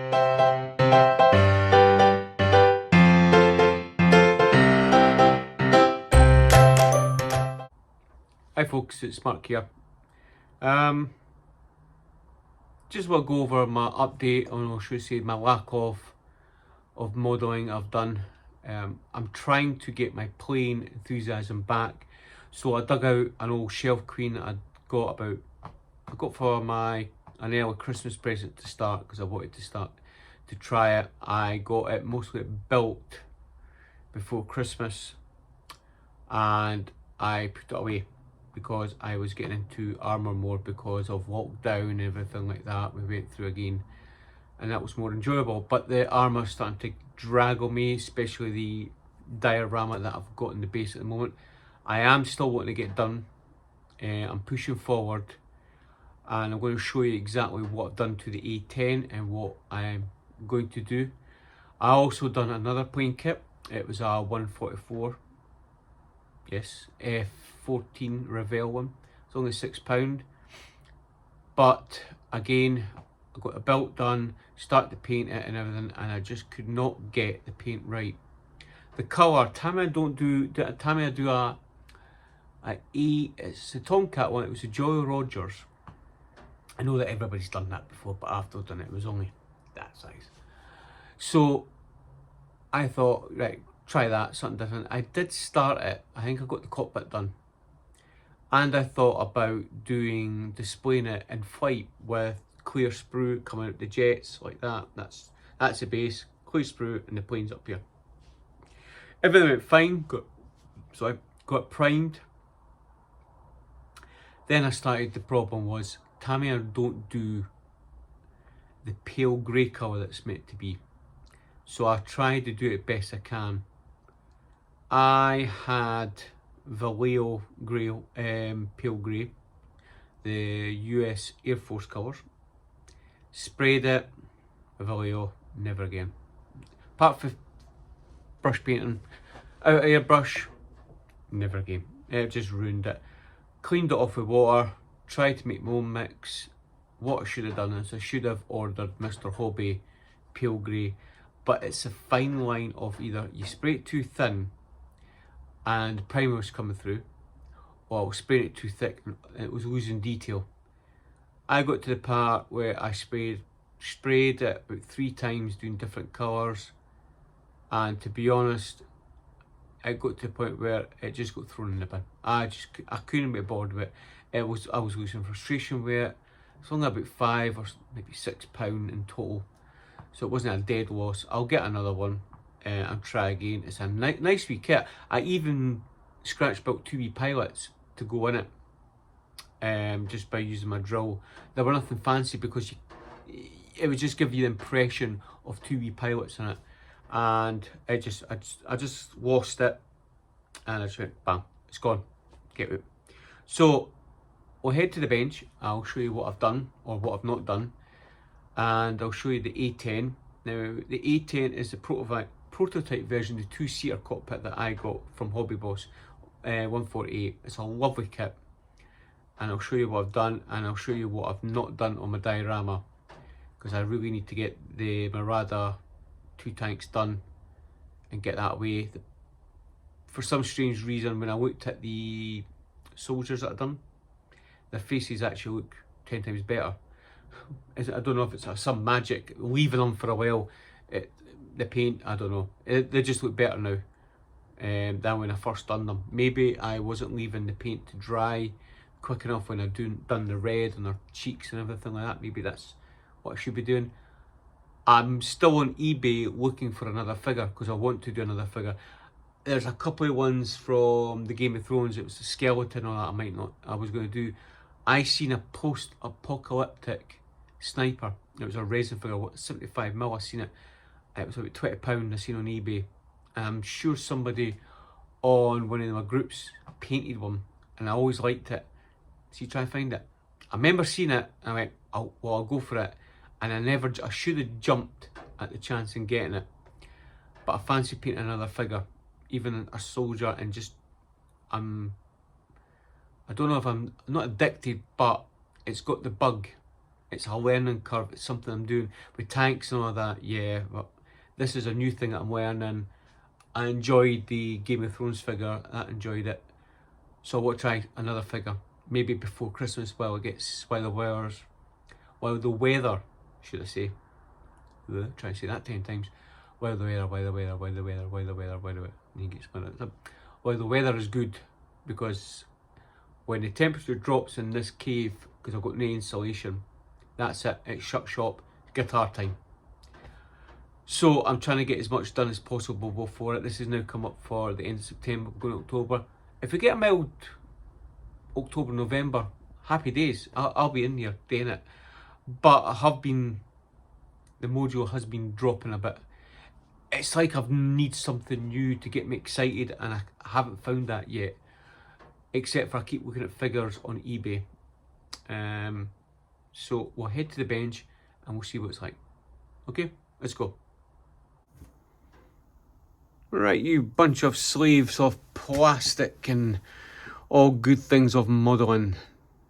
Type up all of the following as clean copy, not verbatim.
Hi folks, it's Mark here. Just want to go over my update on, or should I say, my lack of modelling I've done. I'm trying to get my playing enthusiasm back, so I dug out an old shelf queen that I got for an early Christmas present to start, because I wanted to start to try it. I got it mostly built before Christmas, and I put it away because I was getting into armour more because of lockdown and everything like that we went through again, and that was more enjoyable. But the armour's starting to drag on me, especially the diorama that I've got in the base at the moment. I am still wanting to get done. I'm pushing forward, and I'm going to show you exactly what I've done to the A10 and what I'm going to do. I also done another playing kit. It was a 144, yes, F14 Revell one. It's only £6, but again, I got the belt done, started to paint it and everything, and I just could not get the paint right. The colour, time I do it's the Tomcat one. It was a Joy Rogers. I know that everybody's done that before, but after I've done it, it was only that size. So I thought, right, try that, something different. I did start it. I think I got the cockpit done, and I thought about displaying it in flight with clear sprue coming out the jets like that. That's the base, clear sprue, and the plane's up here. Everything went fine. Got primed. Then the problem was, Tamiya don't do the pale grey colour that's meant to be. So I tried to do it best I can. I had Vallejo grey, pale grey, the US Air Force colours. Sprayed it, Vallejo, never again. Apart from brush painting, out of airbrush, never again. It just ruined it. Cleaned it off with water, tried to make my own mix. What I should have done is I should have ordered Mr. Hobby pale grey, but it's a fine line of either you spray it too thin and primer was coming through, or I was spraying it too thick and it was losing detail. I got to the part where I sprayed it about 3 times doing different colours, and to be honest, it got to the point where it just got thrown in the bin. I couldn't be bored with it. I was losing frustration with it. It's only about £5 or maybe £6 in total, so it wasn't a dead loss. I'll get another one and try again. It's a nice wee kit. I even scratch built 2 wee pilots to go in it, just by using my drill. They were nothing fancy, because it would just give you the impression of 2 wee pilots in it, and I just lost it, and I just went bam, it's gone, get out. So we'll head to the bench. I'll show you what I've done or what I've not done, and I'll show you the A10. Now the A10 is the prototype version, the 2-seater cockpit that I got from Hobby Boss, 148. It's a lovely kit, and I'll show you what I've done, and I'll show you what I've not done on my diorama, because I really need to get the Marauder 2 tanks done and get that away. For some strange reason, when I looked at the soldiers that I've done, their faces actually look 10 times better. I don't know if it's some magic, leaving them for a while, the paint, I don't know. They just look better now than when I first done them. Maybe I wasn't leaving the paint to dry quick enough when I done the red on their cheeks and everything like that. Maybe that's what I should be doing. I'm still on eBay looking for another figure, because I want to do another figure. There's a couple of ones from the Game of Thrones. It was the skeleton or that I was going to do. I seen a post-apocalyptic sniper. It was a resin figure, 75mm. I seen it. It was about £20 I seen on eBay. And I'm sure somebody on one of my groups painted one, and I always liked it. So you try and find it. I remember seeing it and I went, I'll go for it. And I should have jumped at the chance in getting it. But I fancy painting another figure, even a soldier, and just, I don't know if I'm not addicted, but it's got the bug It's a learning curve. It's something I'm doing with tanks and all that. Yeah, but this is a new thing that I'm learning. I enjoyed the Game of Thrones figure. I enjoyed it. So I want to try another figure. Maybe before Christmas while the weather, should I say. Try to say that 10 times. While the weather is good, because when the temperature drops in this cave, because I've got no insulation, that's it, it's shut shop, guitar time. So I'm trying to get as much done as possible before it. This has now come up for the end of September, going to October. If we get a mild October, November, happy days. I'll be in there doing it. But the mojo has been dropping a bit. It's like I need something new to get me excited, and I haven't found that yet. Except for I keep looking at figures on eBay. So we'll head to the bench and we'll see what it's like. Okay, let's go. Right, you bunch of slaves of plastic and all good things of modelling.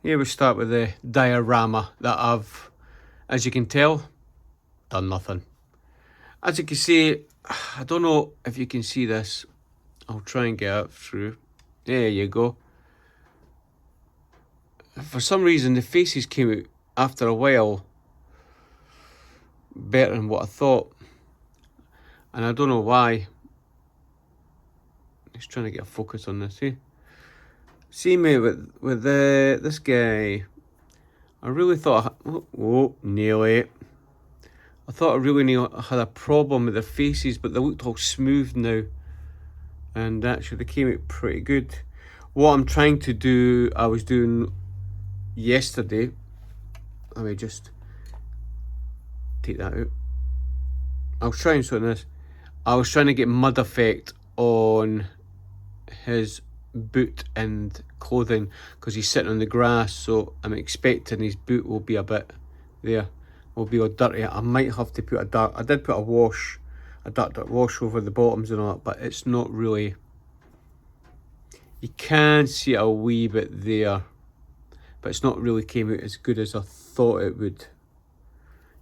Here we start with the diorama that I've, as you can tell, done nothing. As you can see, I don't know if you can see this. I'll try and get it through. There you go. For some reason, the faces came out after a while better than what I thought. And I don't know why. Just trying to get a focus on this, See me with this guy. I really thought, nearly. I thought I really had a problem with the faces, but they looked all smooth now. And actually they came out pretty good. What I'm trying to do, I was doing yesterday. Let me just take that out. I was trying something this. I was trying to get mud effect on his boot and clothing because he's sitting on the grass, so I'm expecting his boot will be a bit there, will be all dirty. I might have to put I did put a dark wash over the bottoms and all that, but it's not really, you can see a wee bit there, but it's not really came out as good as I thought it would.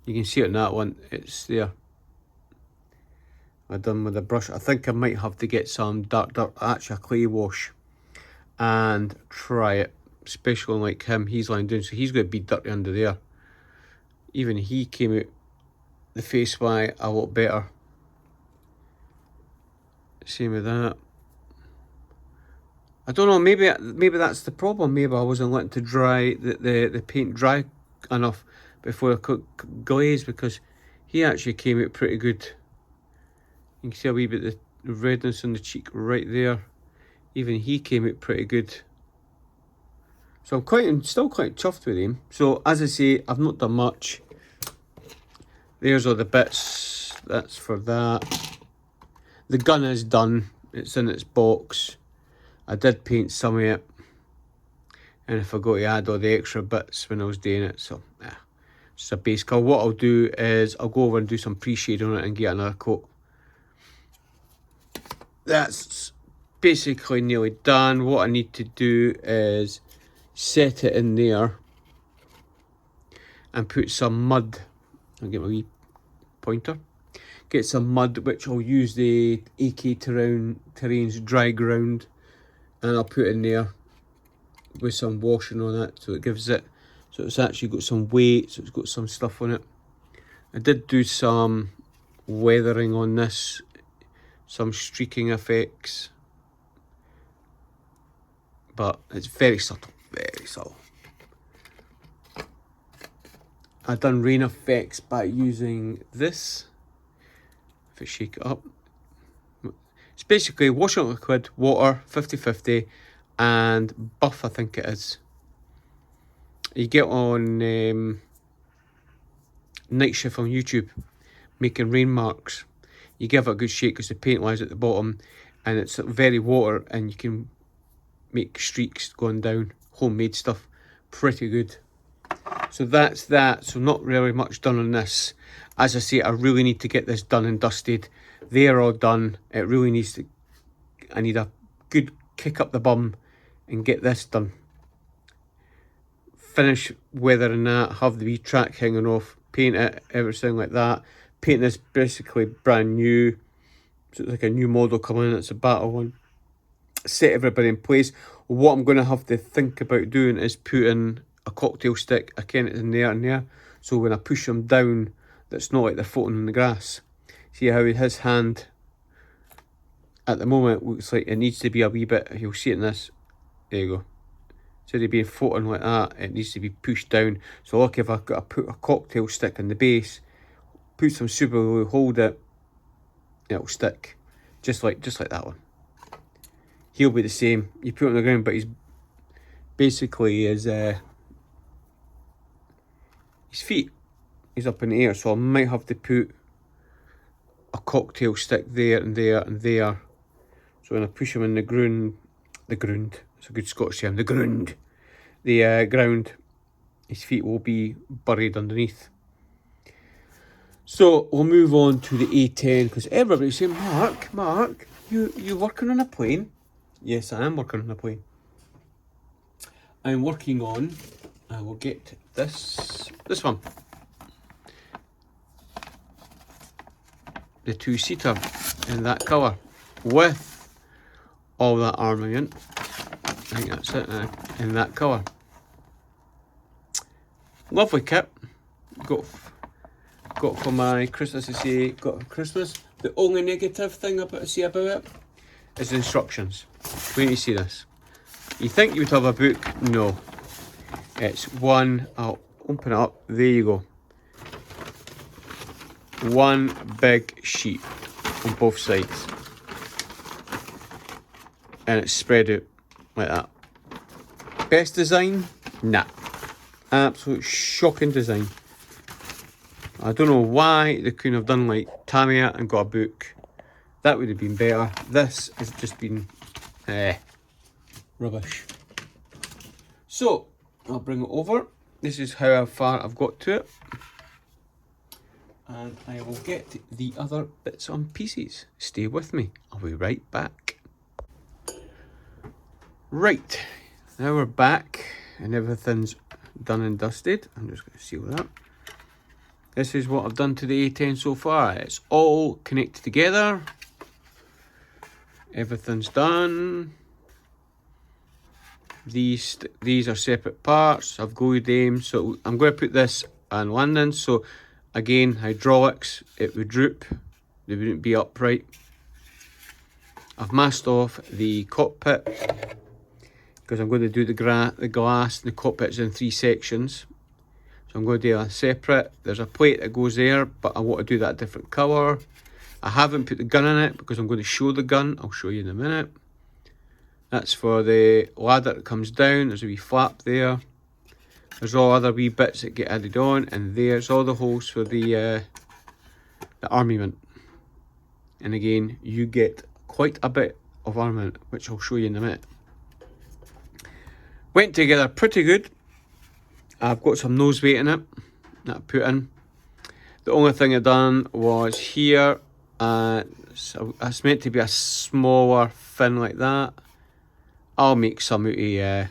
You can see it in that one, it's there. I done with a brush. I think I might have to get some dark, actually a clay wash and try it, especially like him, he's lying down, so he's going to be dirty under there. Even he came out the face wise a lot better. Same with that. I don't know, maybe that's the problem. Maybe I wasn't letting to dry the paint dry enough before I could glaze, because he actually came out pretty good. You can see a wee bit of the redness on the cheek right there. Even he came out pretty good. So I'm still quite chuffed with him. So as I say, I've not done much. There's all the bits. That's for that. The gun is done. It's in its box. I did paint some of it. And I forgot to add all the extra bits when I was doing it. So, it's a base colour. What I'll do is I'll go over and do some pre-shade on it and get another coat. That's basically nearly done. What I need to do is set it in there and put some mud. I'll get my wee pointer. Get some mud, which I'll use the AK Terrain's dry ground, and I'll put in there with some washing on it, so it gives it, so it's actually got some weight, so it's got some stuff on it. I did do some weathering on this, some streaking effects, but it's very subtle, very subtle. I done rain effects by using this. If I shake it up, it's basically wash out liquid, water, 50-50, and buff, I think it is. You get on Night Shift on YouTube, making rain marks. You give it a good shake because the paint lies at the bottom, and it's very water, and you can make streaks going down. Homemade stuff, pretty good. So that's that. So not really much done on this. As I say, I really need to get this done and dusted. They're all done. It really needs to, I need a good kick up the bum and get this done. finish weathering that, have the wee track hanging off, paint it, everything like that. Paint this basically brand new, so it's like a new model coming in, it's a battle one. Set everybody in place. What I'm going to have to think about doing is putting a cocktail stick, again, in there and there, so when I push them down, that's not like they're floating in the grass. See how his hand at the moment looks like it needs to be a wee bit, you'll see it in this, there you go. Instead of being floating like that, it needs to be pushed down. So look, if I've got to put a cocktail stick in the base, put some super glue, hold it, it'll stick. Just like that one. He'll be the same. You put it on the ground, but he's basically his feet, he's up in the air, so I might have to put a cocktail stick there and there and there. So when I push him in the ground, it's a good Scottish term, the ground, his feet will be buried underneath. So we'll move on to the A10, because everybody's saying, Mark, you working on a plane? Yes, I am working on a plane. I'm working on, I will get this one. The two-seater in that colour with all that armament. I think that's it now, in that colour. Lovely kit. Got for my Christmas to say, got for Christmas. The only negative thing I've got to say about it is the instructions. Wait till you see this. You think you would have a book? No. It's one, I'll open it up, there you go. One big sheet on both sides. And it's spread out like that. Best design? Nah. Absolute shocking design. I don't know why they couldn't have done like Tamiya and got a book. That would have been better. This has just been rubbish. So, I'll bring it over. This is how far I've got to it. And I will get the other bits and pieces. Stay with me. I'll be right back. Right, now we're back and everything's done and dusted. I'm just going to seal that. This is what I've done to the A10 so far. It's all connected together. Everything's done. These are separate parts. I've glued them. So I'm going to put this on landing. So again, hydraulics, it would droop. They wouldn't be upright. I've masked off the cockpit, because I'm going to do the glass. The cockpit's in 3 sections. So I'm going to do a separate. There's a plate that goes there, but I want to do that a different colour. I haven't put the gun in it because I'm going to show the gun. I'll show you in a minute. That's for the ladder that comes down. There's a wee flap there. There's all other wee bits that get added on. And there's all the holes for the armament. And again, you get quite a bit of armament, which I'll show you in a minute. Went together pretty good. I've got some nose weight in it that I put in. The only thing I done was here. So it's meant to be a smaller fin like that. I'll make some out of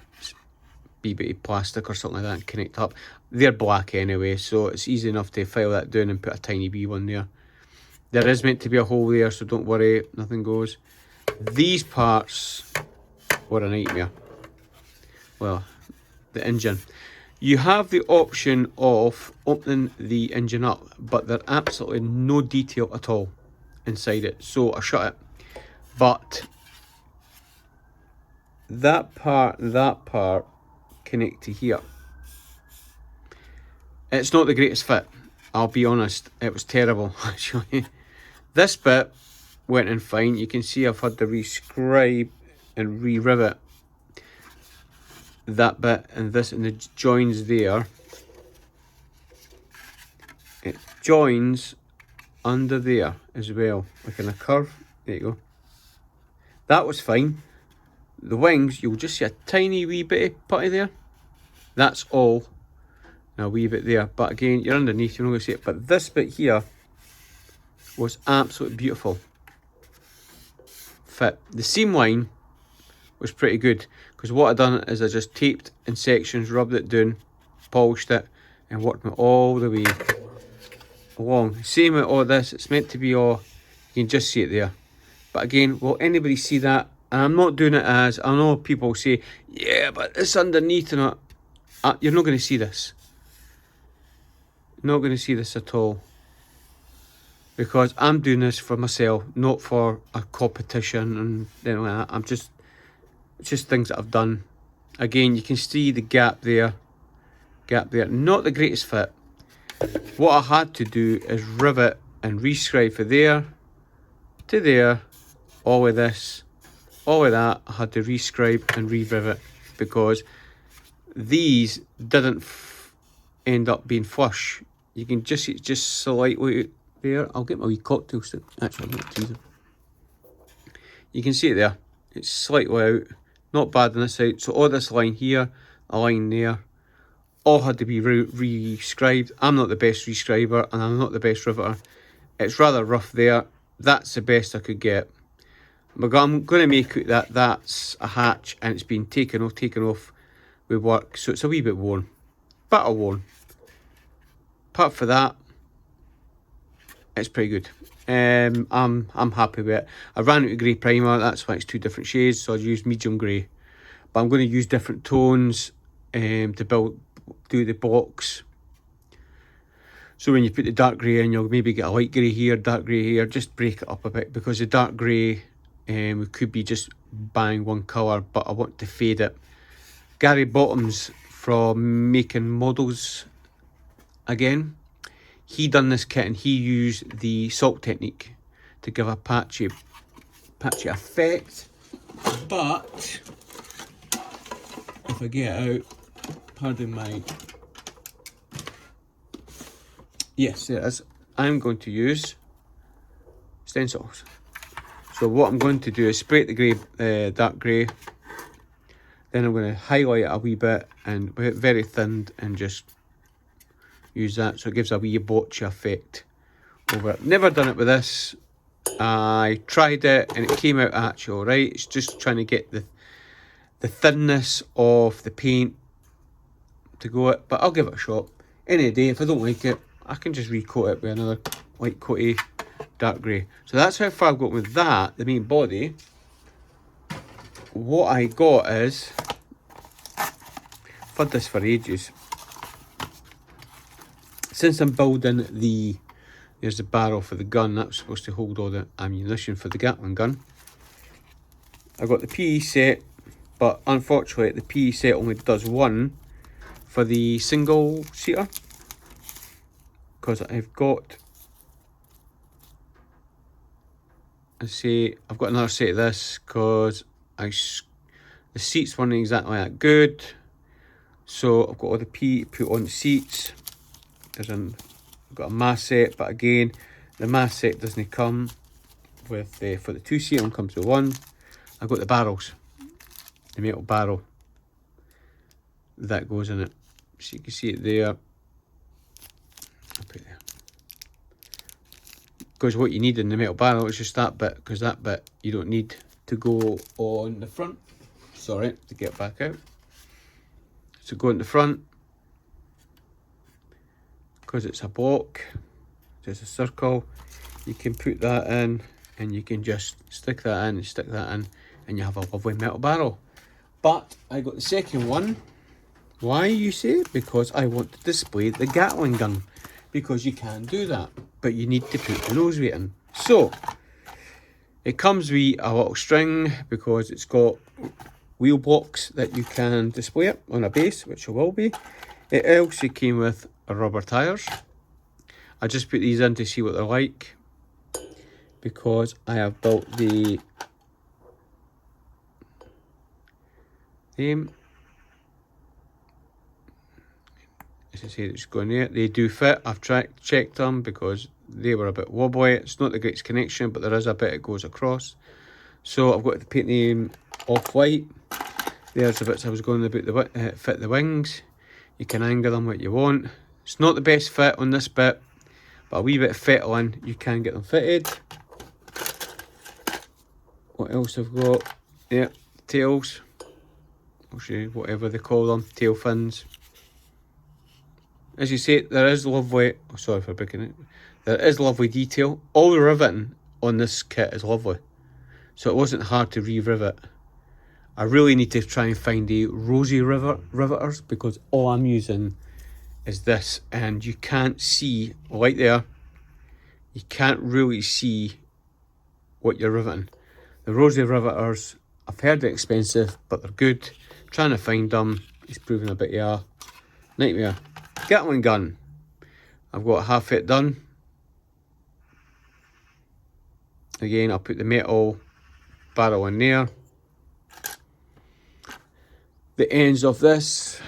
BB plastic or something like that and connect up. They're black anyway, so it's easy enough to file that down and put a tiny wee one there. There is meant to be a hole there, so don't worry, nothing goes. These parts were a nightmare. Well, the engine. You have the option of opening the engine up, but there's absolutely no detail at all inside it. So I shut it. But that part connect to here. It's not the greatest fit. I'll be honest, it was terrible actually. This bit went in fine. You can see I've had to re-scribe and re-rivet that bit and this, and the joins there. It joins under there as well, like in a curve. There you go. That was fine. The wings, you'll just see a tiny wee bit of putty there. That's all. And a wee bit there. But again, you're underneath, you're not going to see it. But this bit here was absolutely beautiful. Fit. The seam line was pretty good, because what I done is I just taped in sections, rubbed it down, polished it and worked it all the way along. Same with all this, it's meant to be all, you can just see it there. But again, will anybody see that? And I'm not doing it as, I know people say, yeah, but it's underneath and all. You're not going to see this. Not going to see this at all. Because I'm doing this for myself, not for a competition and anything like that. I'm just, it's just things that I've done. Again, you can see the gap there. Not the greatest fit. What I had to do is rivet and rescribe for there to there. All with this, all with that. I had to rescribe and re-rivet because these didn't end up being flush. You can just see it's just slightly there. I'll get my wee cocktail stick. Actually, I'm not teasing. You can see it there. It's slightly out. Not bad on this side. So all this line here, a line there, all had to be re-scribed. I'm not the best rescriber and I'm not the best riveter. It's rather rough there. That's the best I could get. I'm going to make it that that's a hatch and it's been taken off with work. So it's a wee bit worn. But worn. Apart for that, it's pretty good. I'm happy with it. I ran out of grey primer, that's why it's two different shades, so I used medium grey. But I'm going to use different tones to do the box. So when you put the dark grey in, you'll maybe get a light grey here, dark grey here, just break it up a bit, because the dark grey could be just bang one colour, but I want to fade it. Gary Bottoms from Making Models again, he done this kit and he used the salt technique to give a patchy effect. But if I get out, pardon my, yes there it is, I'm going to use stencils. So what I'm going to do is spray the grey, dark grey, then I'm going to highlight it a wee bit and very thin and just use that so it gives a wee botchy effect over it. Never done it with this. I tried it and it came out actually alright. It's just trying to get the thinness of the paint to go it, but I'll give it a shot. Any day, if I don't like it, I can just recoat it with another light coaty dark grey. So that's how far I've got with that, the main body. What I got is, I've had this for ages. Since I'm building there's the barrel for the gun, that's supposed to hold all the ammunition for the Gatling gun. I got the PE set, but unfortunately the PE set only does one for the single seater. Because I've got, I've got another set of this because the seats weren't exactly that good. So I've got all the PE put on the seats. I've got a mass set, but again, the mass set doesn't come with for the two-seater, one comes with one. I've got the barrels, the metal barrel that goes in it. So you can see it there. I'll put it there. Because what you need in the metal barrel is just that bit, because that bit you don't need to go on the front. Sorry, to get back out. So go in the front. Because it's a block, just a circle, you can put that in and you can just stick that in and stick that in and you have a lovely metal barrel. But I got the second one. Why, you say? Because I want to display the Gatling gun. Because you can do that, but you need to put the nose weight in. So it comes with a little string because it's got wheel blocks that you can display it on a base, which it will be. It also came with rubber tires. I just put these in to see what they're like because I have built the as I say, it's going there. They do fit. I've checked them because they were a bit wobbly. It's not the greatest connection, but there is a bit that goes across. So I've got to paint them off-white. There's the bits I was going about the fit the wings. You can angle them what you want. It's not the best fit on this bit, but a wee bit of fettling, you can get them fitted. What else I've got? Yeah, tails. I'll show you whatever they call them, tail fins. As you say, there is lovely, oh, sorry for breaking it, there is lovely detail. All the riveting on this kit is lovely, so it wasn't hard to re-rivet. I really need to try and find the rosy riveters, because all I'm using is this, and you can't see, right there, you can't really see what you're riveting. The rosy riveters, I've heard they're expensive, but they're good. Trying to find them is proving a bit of a nightmare. Gatling gun, I've got half it done. Again, I'll put the metal barrel in there. The ends of this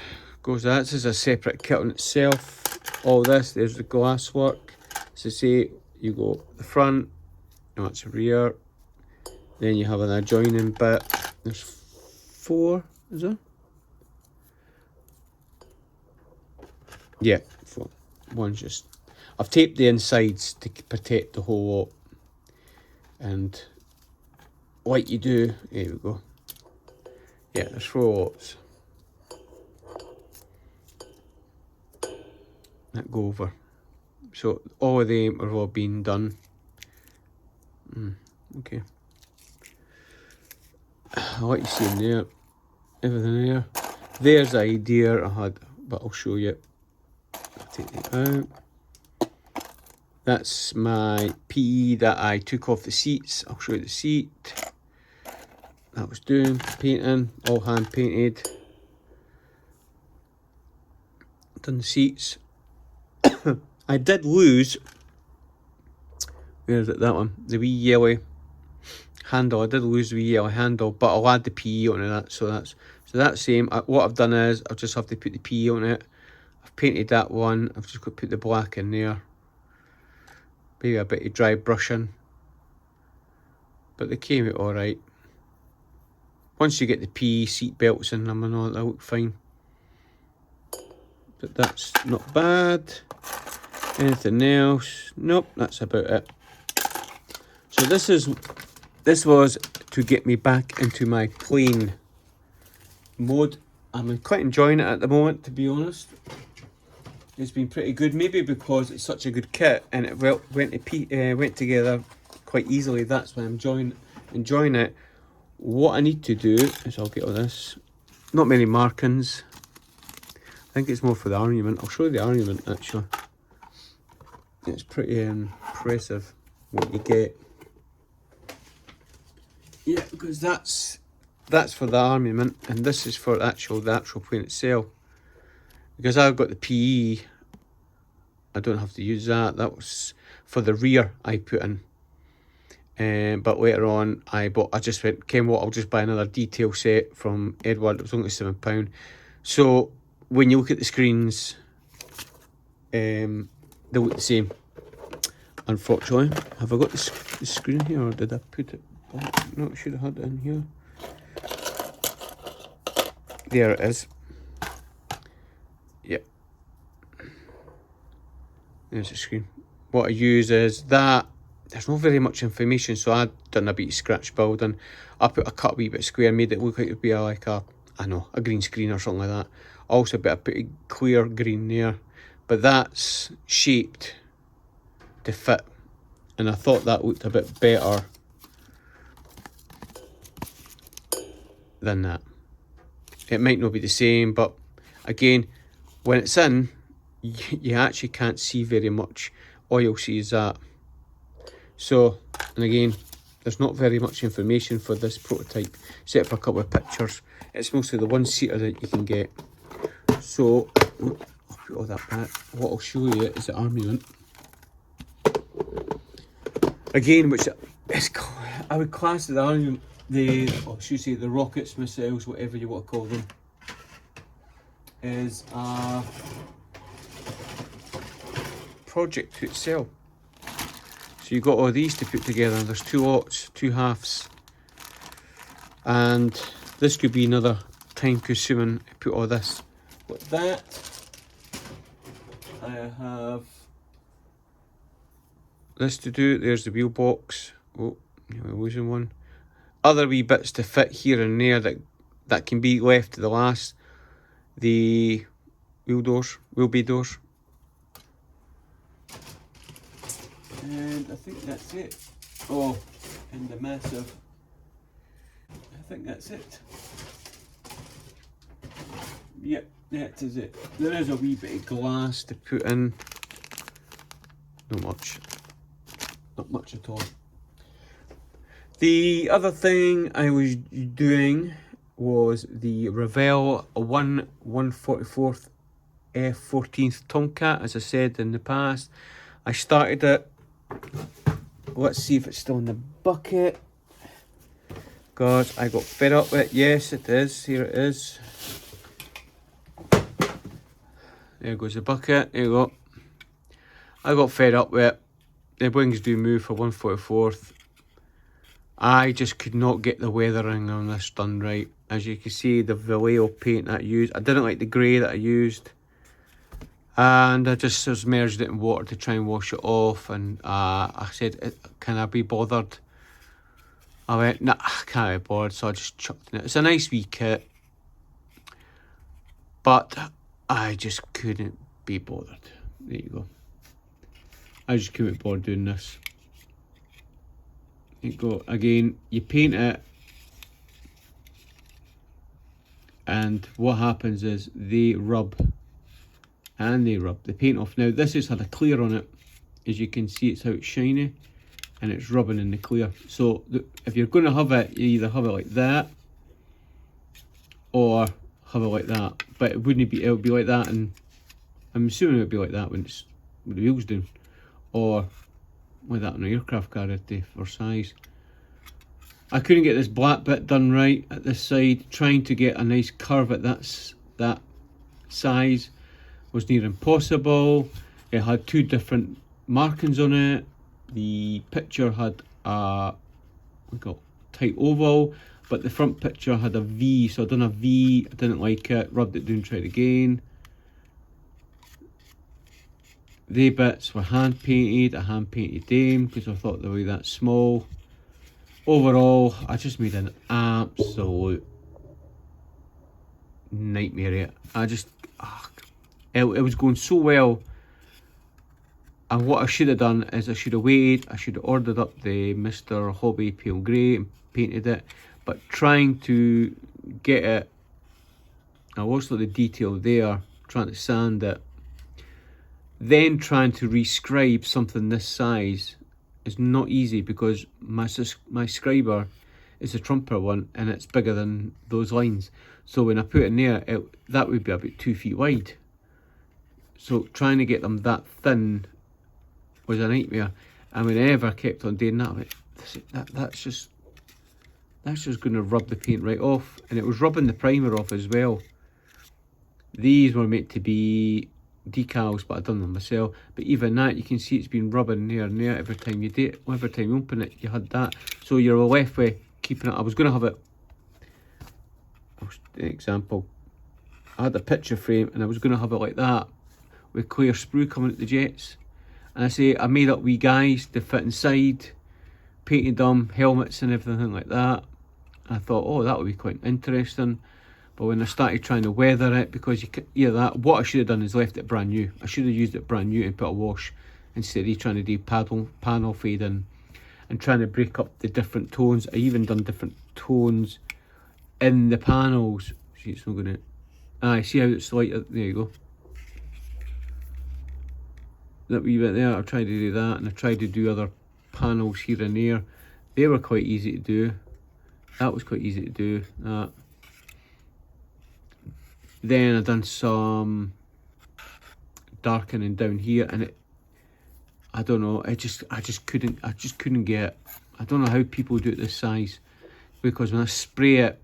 goes, this is a separate kit on itself. All this, there's the glass work. So say you go the front, that's the rear. Then you have an adjoining bit. There's 4, is there? Yeah, 4. One's just, I've taped the insides to protect the whole lot. And like you do, here we go. Yeah, there's 4 lots that go over. So all of them are all being done. Okay. I like you seeing there, everything there. There's the idea I had, but I'll show you. I'll take it out. That's my PE that I took off the seats. I'll show you the seat. That was doing painting, all hand painted. Done the seats. I did lose, where is it, that one, the wee yellow handle. I did lose the wee yellow handle, but I'll add the PE onto that. So that's same. What I've done is I'll just have to put the PE on it. I've painted that one. I've just got to put the black in there. Maybe a bit of dry brushing, but they came out all right. Once you get the PE seat belts in them and all, they'll look fine. But that's not bad. Anything else? Nope, that's about it. So this was to get me back into my playing mode. I'm quite enjoying it at the moment, to be honest. It's been pretty good, maybe because it's such a good kit and it went together quite easily. That's why I'm enjoying it. What I need to do is I'll get all this. Not many markings. I think it's more for the ornament. I'll show you the ornament actually. It's pretty impressive what you get. Yeah, because that's for the armament, and this is for the actual plane itself. Because I've got the PE, I don't have to use that. That was for the rear I put in. But later on, I just went, Ken, what? I'll just buy another detail set from Edward. It was only £7. So when you look at the screens, they look the same. Unfortunately, have I got the screen here, or did I put it back? No, I should have had it in here. There it is. Yep. There's the screen. What I use is that. There's not very much information, so I've done a bit of scratch building. I cut a wee bit square, made it look like it would be a green screen or something like that. Also a bit of pretty clear green there, but that's shaped to fit, and I thought that looked a bit better than that. It might not be the same, but again, when it's in, you actually can't see very much. All you'll see is that. So, and again, there's not very much information for this prototype, except for a couple of pictures. It's mostly the one-seater that you can get. So, I'll put all that back. What I'll show you is the armament. Again, which is, I would class the armament, the rockets, missiles, whatever you want to call them, is a project to itself. So you've got all these to put together. There's 2 lots, 2 halves. And this could be another time consuming to put all this. With that, I have this to do. There's the wheel box. Oh, we're losing one. Other wee bits to fit here and there that can be left to the last. The wheel bay doors. And I think that's it. Oh, and the massive. I think that's it. Yep, that is it. There is a wee bit of glass to put in. Not much. Not much at all. The other thing I was doing was the Revell 1/144th F14th Tomcat, as I said in the past. I started it. Let's see if it's still in the bucket. God, I got fed up with it. Yes, it is. Here it is. There goes the bucket. There you go. I got fed up with it. The wings do move for 1/44th. I just could not get the weathering on this done right. As you can see, the Vallejo paint that I used, I didn't like the grey that I used. And I just submerged it in water to try and wash it off. And I said, can I be bothered? I went, nah, I can't be bothered. So I just chucked it in. It's a nice wee kit. But I just couldn't be bothered. There you go. I just couldn't be bothered doing this. There you go. Again, you paint it. And what happens is they rub. And they rub the paint off. Now this has had a clear on it. As you can see, it's how it's shiny. And it's rubbing in the clear. So if you're going to have it, you either have it like that. Or have it like that. But it wouldn't be, it would be like that. And I'm assuming it would be like that when it's with the wheels down. Or like that on an aircraft carrier for size. I couldn't get this black bit done right at this side. Trying to get a nice curve at that size was near impossible. It had two different markings on it. The picture had a tight oval, but the front picture had a V, so I done a V. I didn't like it, rubbed it down, tried again. The bits were hand painted. I hand painted them because I thought they were that small. Overall, I just made an absolute nightmare. I just, it was going so well. And what I should have done is I should have waited. I should have ordered up the Mr. Hobby Pale Grey and painted it. But trying to get it, I watched the detail there, trying to sand it. Then trying to rescribe something this size is not easy because my scriber is a trumper one and it's bigger than those lines. So when I put it in there, that would be about 2 feet wide. So trying to get them that thin was a nightmare. And whenever I kept on doing that, that's just going to rub the paint right off. And it was rubbing the primer off as well. These were meant to be decals, but I've done them myself. But even that, you can see it's been rubbing there and there every time you do it. Every time you open it, you had that. So you're left with keeping it. I was going to have it, an example, I had a picture frame and I was going to have it like that with clear sprue coming at the jets. And I say I made up wee guys to fit inside, painted them, helmets and everything like that. I thought, oh, that would be quite interesting. But when I started trying to weather it, because what I should have done is left it brand new. I should have used it brand new and put a wash instead of trying to do panel fading and trying to break up the different tones. I even done different tones in the panels. See, it's not going to. See how it's light. There you go. That wee bit there. I tried to do that, and I tried to do other panels here and there. They were quite easy to do. That was quite easy to do. That. Then I done some darkening down here, and I don't know. I just couldn't get. I don't know how people do it this size, because when I spray it,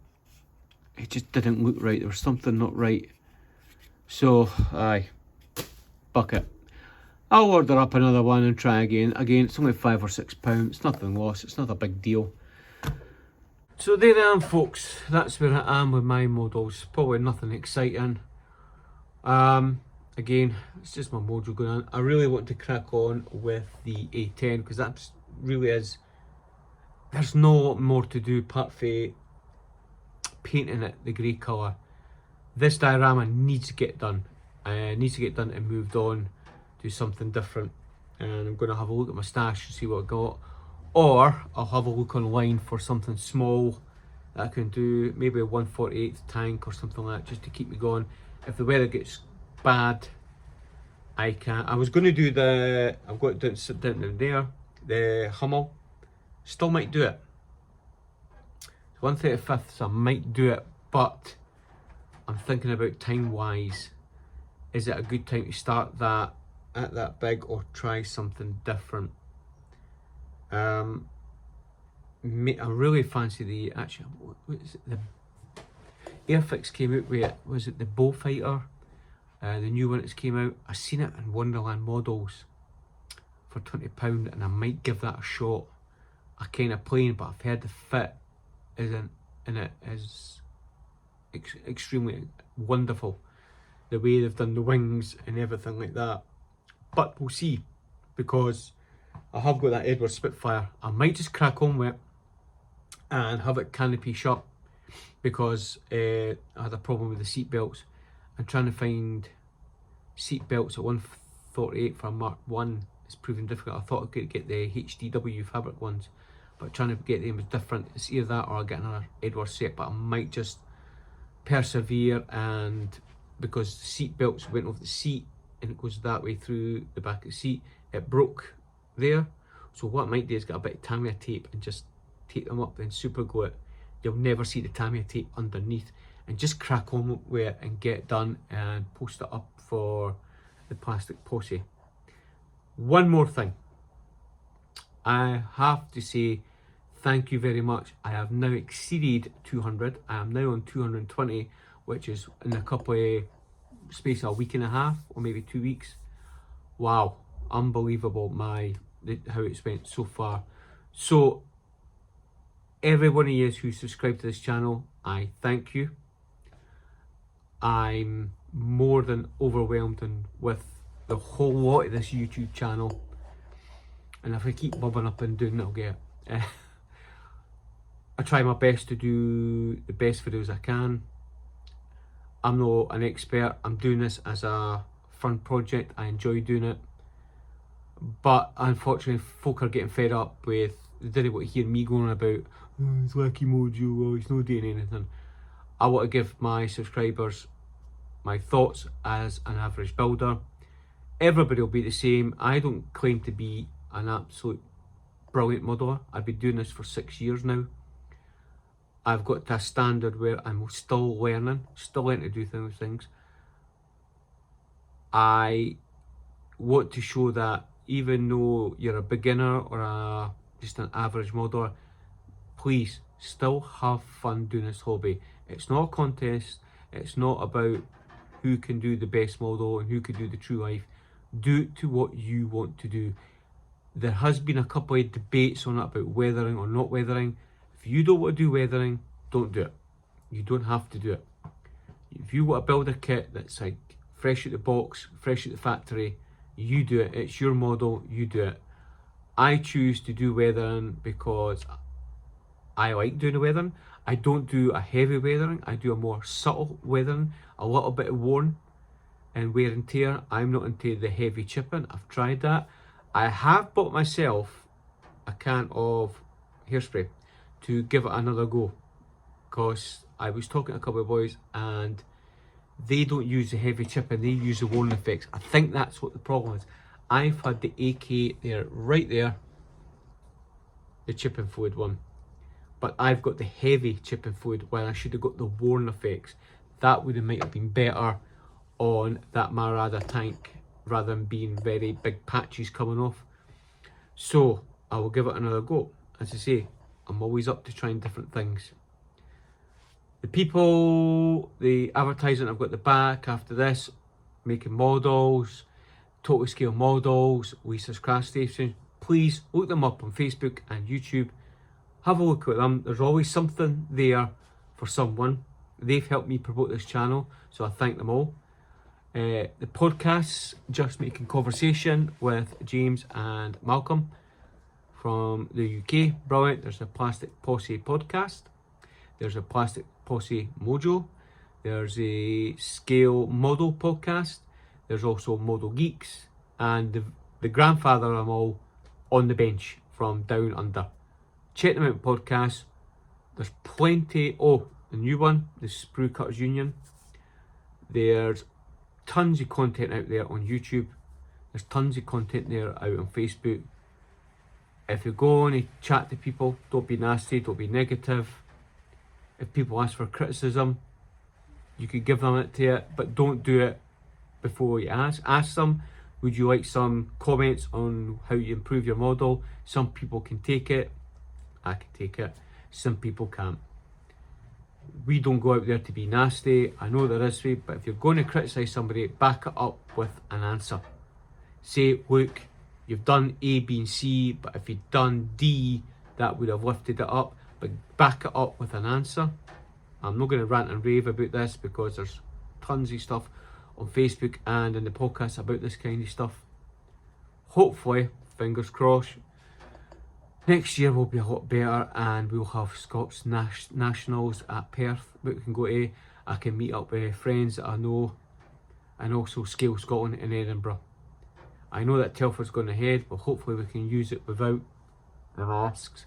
it just didn't look right. There was something not right. So bucket. I'll order up another one and try again. Again, it's only £5 or £6. It's nothing lost. It's not a big deal. So there I am, folks. That's where I am with my models. Probably nothing exciting. Again, it's just my module going on. I really want to crack on with the A10 because that really is. There's no more to do apart from painting it the grey colour. This diorama needs to get done. Needs to get done and moved on. Do something different. and I'm going to have a look at my stash and see what I got, or I'll have a look online for something small that I can do, maybe a 1/48 tank or something like that, just to keep me going. If the weather gets bad, I was going to do I've got it down there, the Hummel. Still might do it. It's 1/35, so I might do it, but I'm thinking about time-wise. Is it a good time to start that at that big, or try something different? I really fancy actually, what is it? The Airfix came out with it. Was it the Bullfighter? The new one that's came out. I seen it in Wonderland Models for £20, and I might give that a shot. I kind of plain, but I've heard the fit in it is extremely wonderful. The way they've done the wings and everything like that. But we'll see, because I have got that Edward Spitfire. I might just crack on with it and have it canopy shut, because I had a problem with the seat belts. I'm trying to find seat belts at 1/48 for a Mark 1. It's proving difficult. I thought I could get the HDW fabric ones, but trying to get them was different. It's either that or I'll get another Edward set, but I might just persevere, and because the seat belts went off the seat and it goes that way through the back of the seat, it broke there. So what I might do is get a bit of Tamiya tape and just tape them up, then super glue it. You'll never see the Tamiya tape underneath, and just crack on with it and get it done and post it up for the Plastic Posse. One more thing, I have to say thank you very much. I have now exceeded 200. I am now on 220, which is in a couple of space of a week and a half, or maybe 2 weeks. Wow, unbelievable how it's went so far. So every one of you who subscribed to this channel, I thank you. I'm more than overwhelmed with the whole lot of this YouTube channel, and if I keep bobbing up and doing it, I'll get it. I try my best to do the best videos I can. I'm not an expert. I'm doing this as a fun project. I enjoy doing it, but unfortunately folk are getting fed up with, they didn't want to hear me going about, oh, it's Lucky Mojo, oh, he's not doing anything. I want to give my subscribers my thoughts as an average builder. Everybody will be the same. I don't claim to be an absolute brilliant modeler. I've been doing this for 6 years now. I've got to a standard where I'm still learning to do things. I want to show that even though you're a beginner or just an average modeler, please still have fun doing this hobby. It's not a contest. It's not about who can do the best model and who can do the true life. Do it to what you want to do. There has been a couple of debates on it about weathering or not weathering. If you don't want to do weathering, don't do it. You don't have to do it. If you want to build a kit that's like fresh out the box, fresh out the factory, you do it. It's your model, you do it. I choose to do weathering because I like doing the weathering. I don't do a heavy weathering. I do a more subtle weathering, a little bit of worn and wear and tear. I'm not into the heavy chipping. I've tried that. I have bought myself a can of hairspray to give it another go, because I was talking to a couple of boys and they don't use the heavy chipping, they use the worn effects. I think that's what the problem is. I've had the AK there, right there, the chipping fluid one, but I've got the heavy chipping fluid while I should have got the worn effects. That would have might have been better on that Marada tank rather than being very big patches coming off. So I will give it another go. As I say, I'm always up to trying different things. The advertising I've got at the back after this, making models, total scale models, Lisa's Craft Station. Please look them up on Facebook and YouTube. Have a look at them. There's always something there for someone. They've helped me promote this channel, so I thank them all. The podcasts, Just Making Conversation with James and Malcolm from the UK, brilliant. There's a Plastic Posse podcast. There's a Plastic Posse Mojo. There's a Scale Model podcast. There's also Model Geeks, and the grandfather of them all, On the Bench from Down Under. Check them out, podcasts. There's plenty. Oh, the new one, the Sprue Cutters Union. There's tons of content out there on YouTube. There's tons of content there out on Facebook. If you go on and chat to people, don't be nasty, don't be negative. If people ask for criticism, you could give them it to it, but don't do it before you ask. Ask them, would you like some comments on how you improve your model? Some people can take it. I can take it. Some people can't. We don't go out there to be nasty. I know there is way, but if you're going to criticise somebody, back it up with an answer. Say, look, you've done A, B, and C, but if you'd done D, that would have lifted it up. But back it up with an answer. I'm not going to rant and rave about this because there's tons of stuff on Facebook and in the podcast about this kind of stuff. Hopefully, fingers crossed, next year will be a lot better and we'll have Scots Nationals at Perth that we can go to. I can meet up with friends that I know, and also Scale Scotland in Edinburgh. I know that Telford's going ahead, but hopefully we can use it without the masks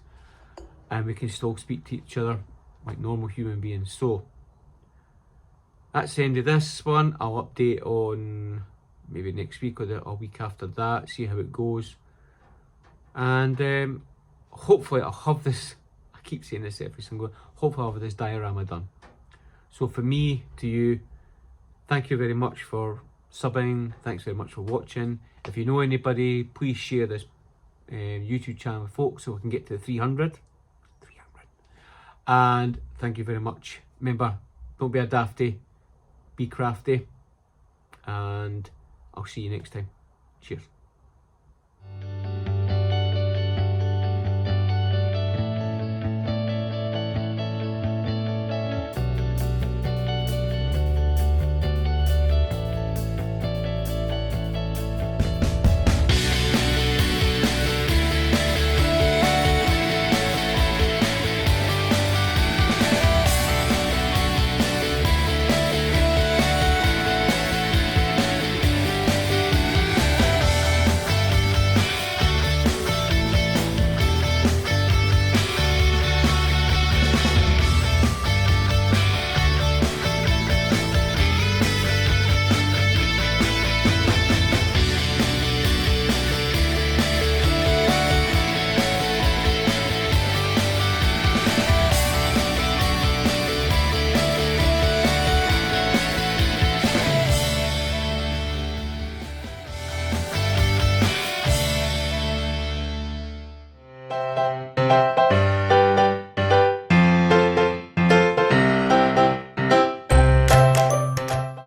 and we can still speak to each other like normal human beings. So that's the end of this one. I'll update on maybe next week or a week after that, see how it goes. And hopefully I'll have this, I keep saying this every single, hopefully I'll have this diorama done. So for me, to you, thank you very much for subbing, thanks very much for watching. If you know anybody, please share this YouTube channel with folks so we can get to 300. And thank you very much. Remember, don't be a dafty, be crafty, and I'll see you next time. Cheers.